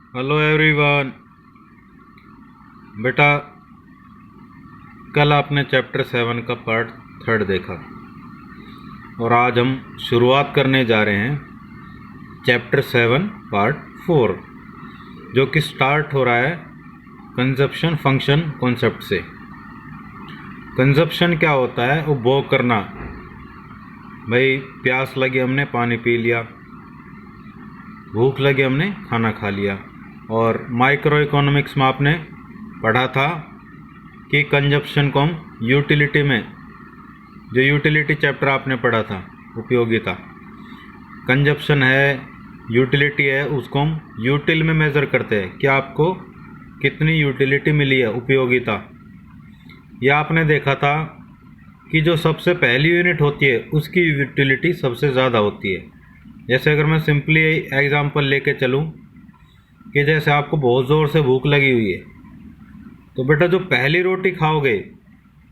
Hello everyone. बेटा, कल आपने चैप्टर 7 का पार्ट 3 देखा और आज हम शुरुआत करने जा रहे हैं चैप्टर 7 पार्ट 4, जो कि स्टार्ट हो रहा है कंजप्शन फंक्शन कॉन्सेप्ट से। कंजप्शन क्या होता है? उपभोग करना। भाई, प्यास लगी, हमने पानी पी लिया, भूख लगी, हमने खाना खा लिया। और माइक्रो इकोनॉमिक्स में आपने पढ़ा था कि कंजप्शन को हम यूटिलिटी में, जो यूटिलिटी चैप्टर आपने पढ़ा था, उपयोगिता, कंजप्शन है, यूटिलिटी है, उसको हम यूटिल में मेज़र करते हैं कि आपको कितनी यूटिलिटी मिली है, उपयोगिता। यह आपने देखा था कि जो सबसे पहली यूनिट होती है उसकी यूटिलिटी सबसे ज़्यादा होती है। जैसे अगर मैं सिंपली एग्जांपल लेके चलूँ कि जैसे आपको बहुत ज़ोर से भूख लगी हुई है, तो बेटा जो पहली रोटी खाओगे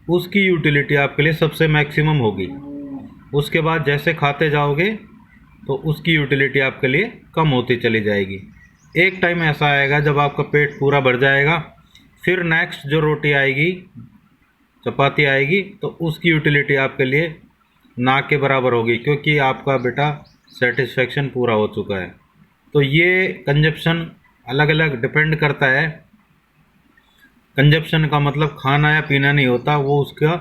उसकी यूटिलिटी आपके लिए सबसे मैक्सिमम होगी। उसके बाद जैसे खाते जाओगे तो उसकी यूटिलिटी आपके लिए कम होती चली जाएगी। एक टाइम ऐसा आएगा जब आपका पेट पूरा भर जाएगा, फिर नेक्स्ट जो रोटी आएगी, चपाती आएगी, तो उसकी यूटिलिटी आपके लिए ना के बराबर होगी, क्योंकि आपका बेटा सेटिस्फेक्शन पूरा हो चुका है। तो ये कंजप्शन अलग अलग डिपेंड करता है। कंजप्शन का मतलब खाना या पीना नहीं होता, वो उसका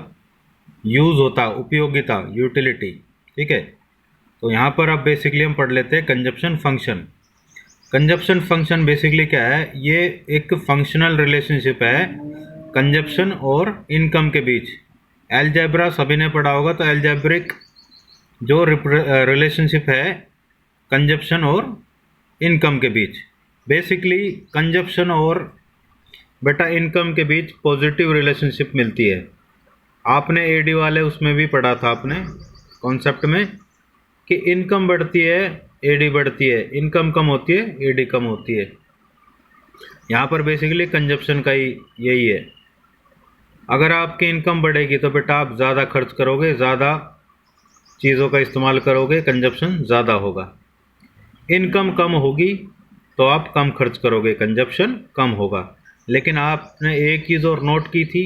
यूज़ होता, उपयोगिता, यूटिलिटी। ठीक है, तो यहाँ पर अब बेसिकली हम पढ़ लेते हैं consumption function. Consumption function basically क्या है? ये एक फंक्शनल रिलेशनशिप है कंजप्शन और इनकम के बीच। एलजेब्रा सभी ने पढ़ा होगा, तो एलजेब्रिक जो रिलेशनशिप है कंजप्शन और इनकम के बीच, बेसिकली कंजप्शन और बेटा इनकम के बीच पॉजिटिव रिलेशनशिप मिलती है। आपने एडी वाले उसमें भी पढ़ा था आपने कॉन्सेप्ट में कि इनकम बढ़ती है, एडी बढ़ती है, इनकम कम होती है, एडी कम होती है। यहाँ पर बेसिकली कंजप्शन का ही यही है। अगर आपकी इनकम बढ़ेगी तो बेटा आप ज़्यादा खर्च करोगे, ज़्यादा चीज़ों का इस्तेमाल करोगे, कंजप्शन ज़्यादा होगा। इनकम कम होगी तो आप कम खर्च करोगे, कंजप्शन कम होगा। लेकिन आपने एक चीज़ और नोट की थी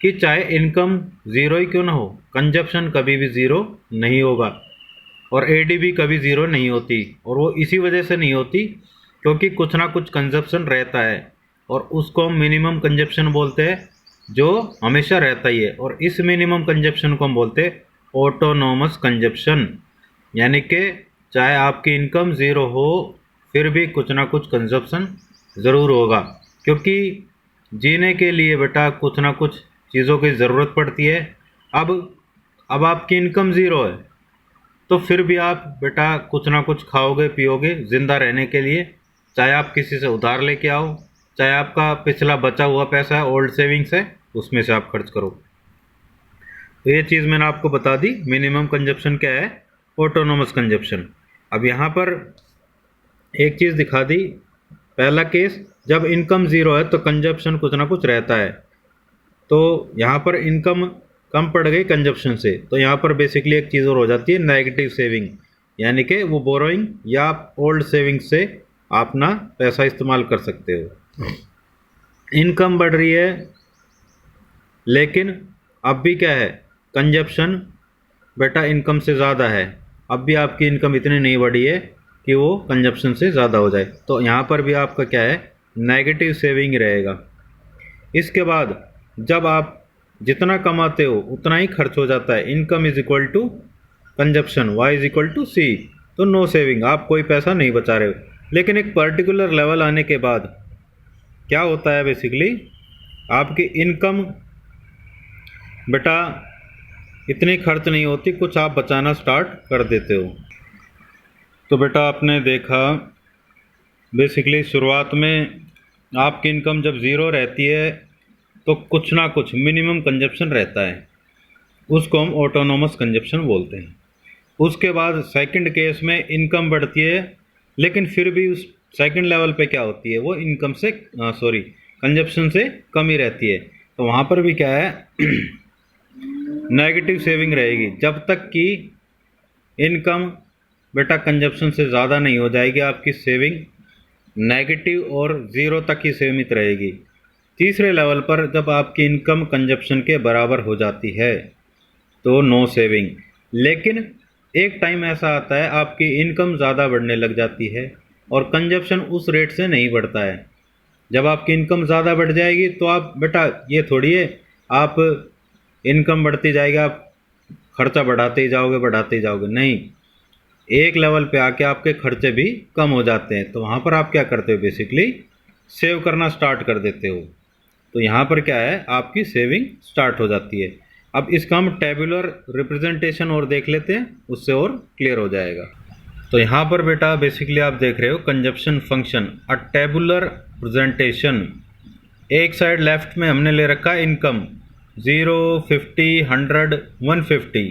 कि चाहे इनकम ज़ीरो ही क्यों ना हो, कंजप्शन कभी भी ज़ीरो नहीं होगा और एडी भी कभी ज़ीरो नहीं होती। और वो इसी वजह से नहीं होती क्योंकि कुछ ना कुछ कंजप्शन रहता है, और उसको हम मिनिमम कंजप्शन बोलते हैं, जो हमेशा रहता ही है। और इस मिनिमम कंजप्शन को हम बोलते हैं ऑटोनोमस कंजप्शन, यानी कि चाहे आपकी इनकम ज़ीरो हो फिर भी कुछ ना कुछ कंजप्शन ज़रूर होगा, क्योंकि जीने के लिए बेटा कुछ ना कुछ चीज़ों की ज़रूरत पड़ती है। अब आपकी इनकम ज़ीरो है तो फिर भी आप बेटा कुछ ना कुछ खाओगे पियोगे ज़िंदा रहने के लिए, चाहे आप किसी से उधार लेके आओ, चाहे आपका पिछला बचा हुआ पैसा है, ओल्ड सेविंग्स है, उसमें से आप खर्च करो। तो ये चीज़ मैंने आपको बता दी। मिनिमम कंजप्शन क्या है? Autonomous consumption. अब यहाँ पर एक चीज़ दिखा दी। पहला केस, जब इनकम ज़ीरो है तो कंजप्शन कुछ ना कुछ रहता है। तो यहाँ पर इनकम कम पड़ गई कंजप्शन से, तो यहाँ पर बेसिकली एक चीज़ और हो जाती है, नेगेटिव सेविंग, यानी कि वो बोरोइंग या ओल्ड सेविंग से आप ना पैसा इस्तेमाल कर सकते हो। इनकम बढ़ रही है लेकिन अब भी क्या है, कंजप्शन बेटा इनकम से ज़्यादा है। अब भी आपकी इनकम इतनी नहीं बढ़ी है कि वो कंजप्शन से ज़्यादा हो जाए, तो यहाँ पर भी आपका क्या है, नेगेटिव सेविंग रहेगा। इसके बाद जब आप जितना कमाते हो उतना ही खर्च हो जाता है। Income is equal to consumption, y is equal to c, तो नो सेविंग, आप कोई पैसा नहीं बचा रहे हो। लेकिन एक पर्टिकुलर लेवल आने के बाद क्या होता है, बेसिकली आपकी इनकम बेटा इतनी खर्च नहीं होती, कुछ आप बचाना स्टार्ट कर देते हो। तो बेटा आपने देखा बेसिकली शुरुआत में आपकी इनकम जब ज़ीरो रहती है तो कुछ ना कुछ मिनिमम कंजप्शन रहता है, उसको हम ऑटोनोमस कंजप्शन बोलते हैं। उसके बाद सेकंड केस में इनकम बढ़ती है लेकिन फिर भी उस सेकंड लेवल पे क्या होती है, वो इनकम से कंजप्शन से कम ही रहती है। तो वहाँ पर भी क्या है नेगेटिव सेविंग रहेगी, जब तक कि इनकम बेटा कंजप्शन से ज़्यादा नहीं हो जाएगी, आपकी सेविंग नेगेटिव और ज़ीरो तक ही सीमित रहेगी। तीसरे लेवल पर जब आपकी इनकम कंजप्शन के बराबर हो जाती है तो नो सेविंग। लेकिन एक टाइम ऐसा आता है आपकी इनकम ज़्यादा बढ़ने लग जाती है और कंजप्शन उस रेट से नहीं बढ़ता है। जब आपकी इनकम ज़्यादा बढ़ जाएगी तो आप बेटा ये थोड़ी है आप इनकम बढ़ती जाएगी आप खर्चा बढ़ाते ही जाओगे, नहीं। एक लेवल पे आके आपके खर्चे भी कम हो जाते हैं, तो वहाँ पर आप क्या करते हो, बेसिकली सेव करना स्टार्ट कर देते हो। तो यहाँ पर क्या है, आपकी सेविंग स्टार्ट हो जाती है। अब इसका हम टेबुलर रिप्रेजेंटेशन और देख लेते हैं, उससे और क्लियर हो जाएगा। तो यहाँ पर बेटा बेसिकली आप देख रहे हो कंजप्शन फंक्शन, अ टेबुलर रिप्रेजेंटेशन। एक साइड लेफ्ट में हमने ले रखा है इनकम 0, 50, 100, 150।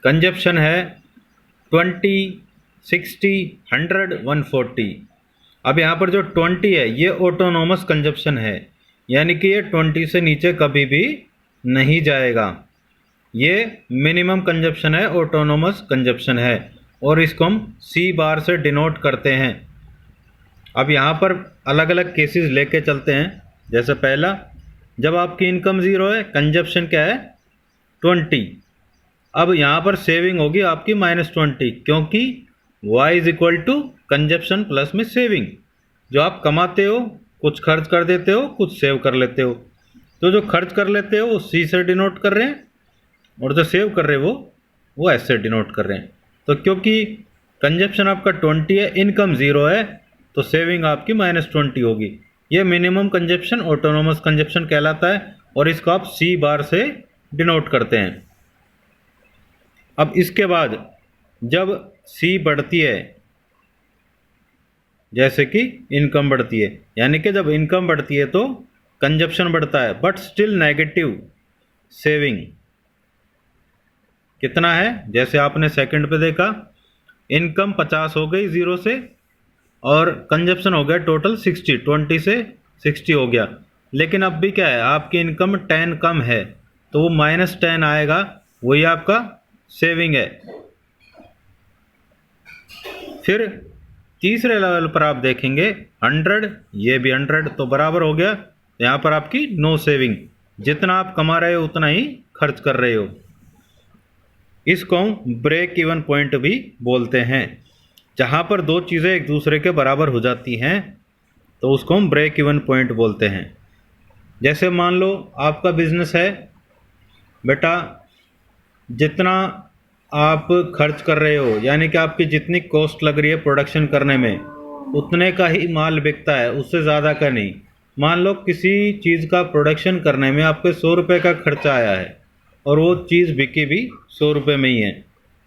कंजप्शन है 20, 60, 100, 140। अब यहाँ पर जो 20 है ये ऑटोनोमस कंजप्शन है, यानी कि ये 20 से नीचे कभी भी नहीं जाएगा। ये मिनिमम कंजप्शन है, ऑटोनोमस कंजप्शन है, और इसको हम सी बार से डिनोट करते हैं। अब यहाँ पर अलग अलग केसेस लेके चलते हैं। जैसे पहला, जब आपकी इनकम 0 है, कंजप्शन क्या है 20। अब यहाँ पर सेविंग होगी आपकी -20, क्योंकि y is equal to consumption plus में सेविंग। जो आप कमाते हो कुछ खर्च कर देते हो, कुछ सेव कर लेते हो। तो जो खर्च कर लेते हो वो C से डिनोट कर रहे हैं, और जो सेव कर रहे हो वो S से डिनोट कर रहे हैं। तो क्योंकि कंजप्शन आपका 20 है, इनकम 0 है, तो सेविंग आपकी -20 होगी। ये मिनिमम कंजप्शन ऑटोनोमस कंजप्शन कहलाता है, और इसको आप C बार से डिनोट करते हैं। अब इसके बाद जब C बढ़ती है, जैसे कि इनकम बढ़ती है, यानी कि जब इनकम बढ़ती है तो कंजप्शन बढ़ता है, बट स्टिल नेगेटिव सेविंग कितना है, जैसे आपने सेकंड पे देखा, इनकम 50 हो गई 0 से, और कंजप्शन हो गया टोटल 60, 20 से 60 हो गया। लेकिन अब भी क्या है, आपकी इनकम 10 कम है, तो वो -10 आएगा, वही आपका सेविंग है। फिर तीसरे लेवल पर आप देखेंगे 100, ये भी 100, तो बराबर हो गया। यहाँ पर आपकी नो सेविंग, जितना आप कमा रहे हो उतना ही खर्च कर रहे हो। इसको हम ब्रेक इवन पॉइंट भी बोलते हैं। जहाँ पर दो चीज़ें एक दूसरे के बराबर हो जाती हैं तो उसको हम ब्रेक इवन पॉइंट बोलते हैं। जैसे मान लो आपका बिजनेस है बेटा, जितना आप खर्च कर रहे हो, यानी कि आपकी जितनी कॉस्ट लग रही है प्रोडक्शन करने में, उतने का ही माल बिकता है, उससे ज़्यादा का नहीं। मान लो किसी चीज़ का प्रोडक्शन करने में आपके 100 रुपये का खर्चा आया है और वो चीज़ बिकी भी 100 रुपये में ही है,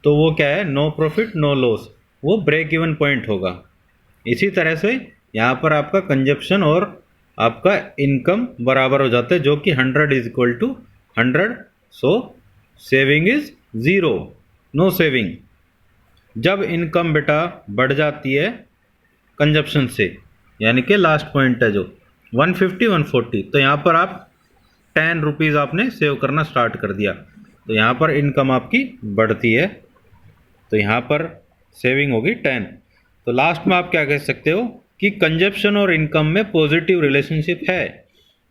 तो वो क्या है, नो प्रॉफिट नो लॉस, वो ब्रेक इवन पॉइंट होगा। इसी तरह से यहाँ पर आपका कंजप्शन और आपका इनकम बराबर हो जाता है, जो कि 100 is equal to 100, so saving is 0, no saving. जब इनकम बेटा बढ़ जाती है कंजप्शन से, यानी कि लास्ट पॉइंट है जो 150, 140, तो यहाँ पर आप 10 रुपीज़ आपने सेव करना स्टार्ट कर दिया, तो यहाँ पर इनकम आपकी बढ़ती है, तो यहाँ पर सेविंग होगी 10। तो लास्ट में आप क्या कह सकते हो कि कंजप्शन और इनकम में पॉजिटिव रिलेशनशिप है।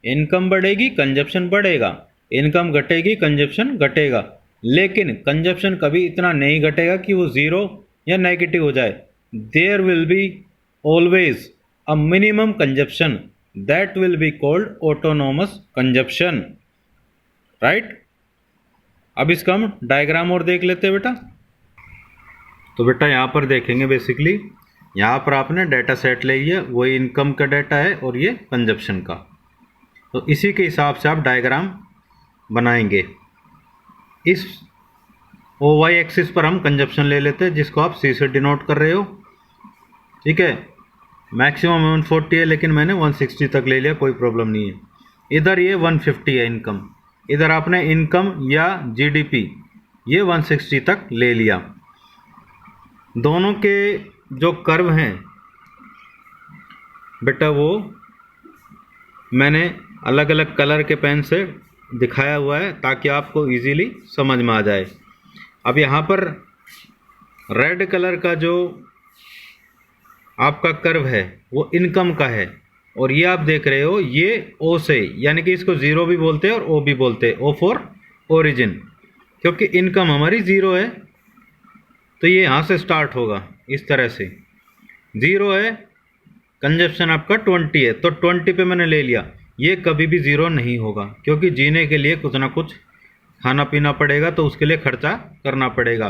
इनकम बढ़ेगी कंजप्शन बढ़ेगा, इनकम घटेगी कंजप्शन घटेगा, लेकिन कंजप्शन कभी इतना नहीं घटेगा कि वो 0 या नेगेटिव हो जाए। There will be always a minimum consumption, that will be called autonomous consumption, right. अब इसका हम डायग्राम और देख लेते हैं बेटा। तो बेटा यहाँ पर देखेंगे, बेसिकली यहाँ पर आपने डाटा सेट ले लिया, वही इनकम का डाटा है और ये कंजप्शन का, तो इसी के हिसाब से आप डायग्राम बनाएंगे। इस OY एक्सिस पर हम कंजप्शन ले लेते हैं, जिसको आप C से डिनोट कर रहे हो, ठीक है। मैक्सिमम 140 है, लेकिन मैंने 160 तक ले लिया, कोई प्रॉब्लम नहीं है। इधर ये 150 है इनकम, इधर आपने इनकम या GDP ये 160 तक ले लिया। दोनों के जो कर्व हैं बेटा वो मैंने अलग अलग कलर के पेन से दिखाया हुआ है, ताकि आपको इजीली समझ में आ जाए। अब यहाँ पर रेड कलर का जो आपका कर्व है वो इनकम का है, और ये आप देख रहे हो ये ओ से, यानी कि इसको ज़ीरो भी बोलते हैं और ओ भी बोलते हैं, ओ फॉर ओरिजिन, क्योंकि इनकम हमारी ज़ीरो है। तो ये यहाँ से स्टार्ट होगा इस तरह से, ज़ीरो है, कंजप्शन आपका 20 है, तो 20 पे मैंने ले लिया। ये कभी भी ज़ीरो नहीं होगा, क्योंकि जीने के लिए कुछ ना कुछ खाना पीना पड़ेगा, तो उसके लिए खर्चा करना पड़ेगा।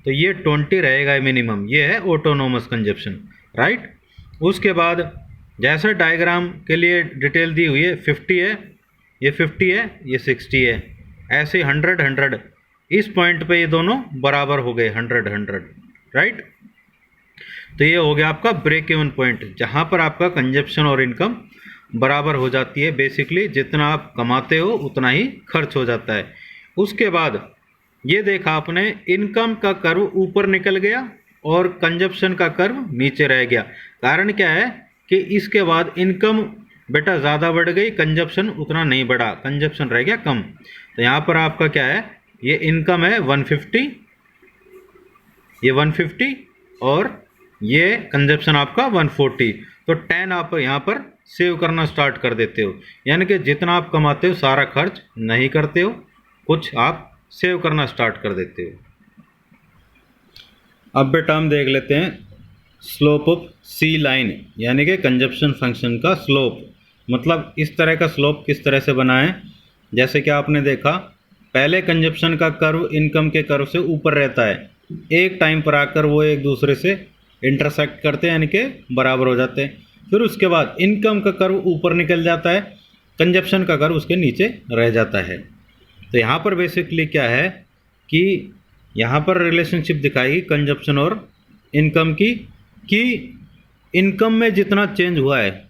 तो ये 20 रहेगा मिनिमम, ये है ऑटोनोमस कंजप्शन, राइट। उसके बाद जैसे डायग्राम के लिए डिटेल दी हुई है, 50 है, ये 50 है, ये 60 है, ऐसे 100 100, इस पॉइंट पे ये दोनों बराबर हो गए, 100 100, राइट। तो ये हो गया आपका ब्रेक इवन पॉइंट, जहाँ पर आपका कंजप्शन और इनकम बराबर हो जाती है। बेसिकली जितना आप कमाते हो उतना ही खर्च हो जाता है। उसके बाद ये देखा आपने, इनकम का कर्व ऊपर निकल गया और कंजप्शन का कर्व नीचे रह गया। कारण क्या है कि इसके बाद इनकम बेटा ज़्यादा बढ़ गई, कंजप्शन उतना नहीं बढ़ा, कंजप्शन रह गया कम। तो यहाँ पर आपका क्या है, ये इनकम है 150, ये 150 और ये कंजप्शन आपका 140। तो 10 आप यहाँ पर सेव करना स्टार्ट कर देते हो, यानी कि जितना आप कमाते हो सारा खर्च नहीं करते हो, कुछ आप सेव करना स्टार्ट कर देते हो। अब बेटा हम देख लेते हैं स्लोप ऑफ सी लाइन, यानी कि कंजप्शन फंक्शन का स्लोप, मतलब इस तरह का स्लोप किस तरह से बना है। जैसे कि आपने देखा, पहले कंजप्शन का कर्व इनकम के कर्व से ऊपर रहता है, एक टाइम पर आकर वो एक दूसरे से इंटरसेक्ट करते हैं, यानी कि बराबर हो जाते हैं। फिर उसके बाद इनकम का कर्व ऊपर निकल जाता है, कंजप्शन का कर्व उसके नीचे रह जाता है। तो यहाँ पर बेसिकली क्या है कि यहाँ पर रिलेशनशिप दिखाएगी कंजप्शन और इनकम की, कि इनकम में जितना चेंज हुआ है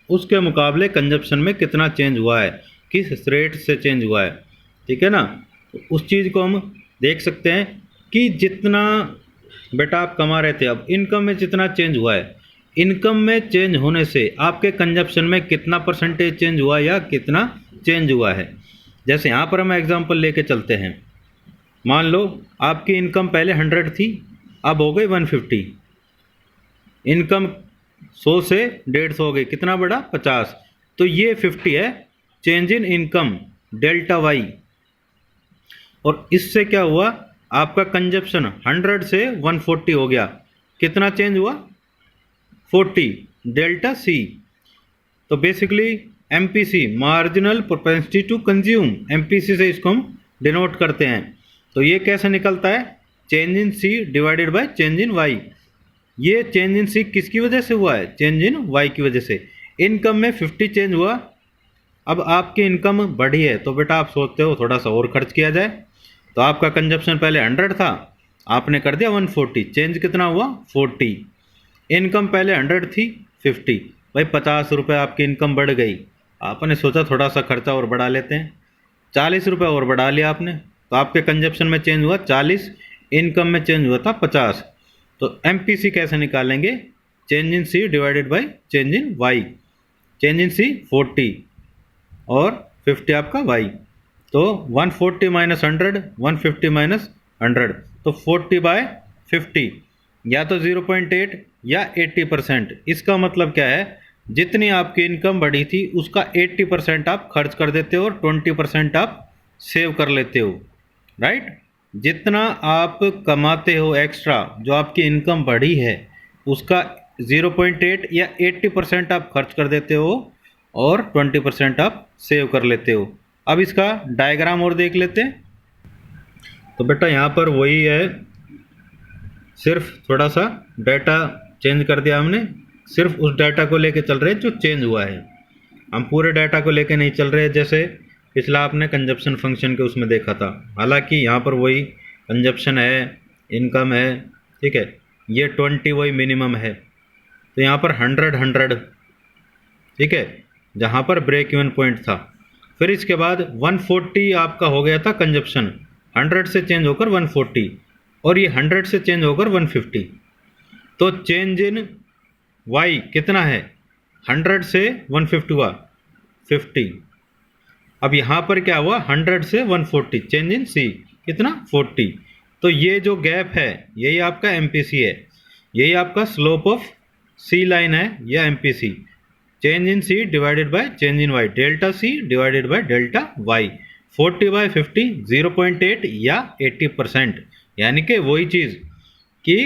उसके मुकाबले कंजप्शन में कितना चेंज हुआ है, किस रेट से चेंज हुआ है, ठीक है ना। तो उस चीज़ को हम देख सकते हैं कि जितना बेटा आप कमा रहे थे, अब इनकम में जितना चेंज हुआ है, इनकम में चेंज होने से आपके कंजप्शन में कितना परसेंटेज चेंज हुआ या कितना चेंज हुआ है। जैसे यहाँ पर हम एग्जांपल लेके चलते हैं, मान लो आपकी इनकम पहले 100 थी, अब हो गई 150, इनकम 100 से 150 हो गई, कितना बढ़ा 50। तो ये 50 है change in income delta y, और इससे क्या हुआ, आपका कंजप्शन 100 से 140 हो गया, कितना चेंज हुआ 40 डेल्टा सी। तो basically MPC marginal propensity to consume, MPC से इसको हम डिनोट करते हैं। तो ये कैसे निकलता है, change in c divided by change in y. ये चेंज इन सी किसकी वजह से हुआ है, चेंज इन वाई की वजह से। इनकम में 50 चेंज हुआ, अब आपकी इनकम बढ़ी है, तो बेटा आप सोचते हो थोड़ा सा और खर्च किया जाए, तो आपका कंजप्शन पहले 100 था, आपने कर दिया 140, चेंज कितना हुआ 40। इनकम पहले 100 थी, 50, भाई 50 रुपये आपकी इनकम बढ़ गई, आपने सोचा थोड़ा सा खर्चा और बढ़ा लेते हैं, 40 रुपये और बढ़ा लिया आपने, तो आपके कंजप्शन में चेंज हुआ 40, इनकम में चेंज हुआ था 50। तो एमपीसी कैसे निकालेंगे, change in c divided by change in y, change in c 40 और 50 आपका वाई। तो 140 माइनस 100, 150 माइनस 100, तो 40 बाय 50, या तो 0.8 या 80%। इसका मतलब क्या है, जितनी आपकी इनकम बढ़ी थी उसका 80% आप खर्च कर देते हो और 20% आप सेव कर लेते हो, राइट। जितना आप कमाते हो एक्स्ट्रा, जो आपकी इनकम बढ़ी है, उसका 0.8 या 80% आप खर्च कर देते हो और 20% आप सेव कर लेते हो। अब इसका डायग्राम और देख लेते हैं। तो बेटा यहाँ पर वही है, सिर्फ थोड़ा सा डाटा चेंज कर दिया हमने, सिर्फ उस डाटा को लेके चल रहे हैं जो चेंज हुआ है, हम पूरे डाटा को लेके नहीं चल रहे, जैसे पिछला आपने कंजप्शन फंक्शन के उसमें देखा था। हालांकि यहाँ पर वही कंजप्शन है, इनकम है, ठीक है, ये 20 वही मिनिमम है, तो यहाँ पर 100 100, ठीक है, जहाँ पर ब्रेक इवन पॉइंट था। फिर इसके बाद 140 आपका हो गया था कंजप्शन, 100 से चेंज होकर 140, और ये 100 से चेंज होकर 150। तो चेंज इन वाई कितना है, 100 से 150 हुआ 50। अब यहाँ पर क्या हुआ, 100 से 140, चेंज इन सी कितना 40। तो ये जो गैप है यही आपका एमपीसी है, यही आपका स्लोप ऑफ सी लाइन है या MPC, change in C divided by change in Y, delta C divided by delta Y, 40/50 0.8 या 80%। यानी कि वही चीज़ कि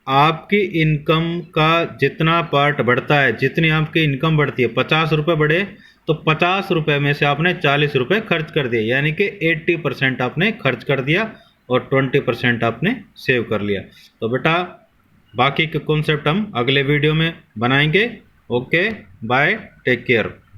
आपकी इनकम का जितना पार्ट बढ़ता है, जितनी आपकी इनकम बढ़ती है, 50 रुपये बढ़े तो 50 रुपये में से आपने 40 रुपये खर्च कर दिए, यानी कि 80% आपने खर्च कर दिया और 20% आपने सेव कर लिया। तो बेटा बाकी के कॉन्सेप्ट हम अगले वीडियो में बनाएंगे। Okay bye, take care.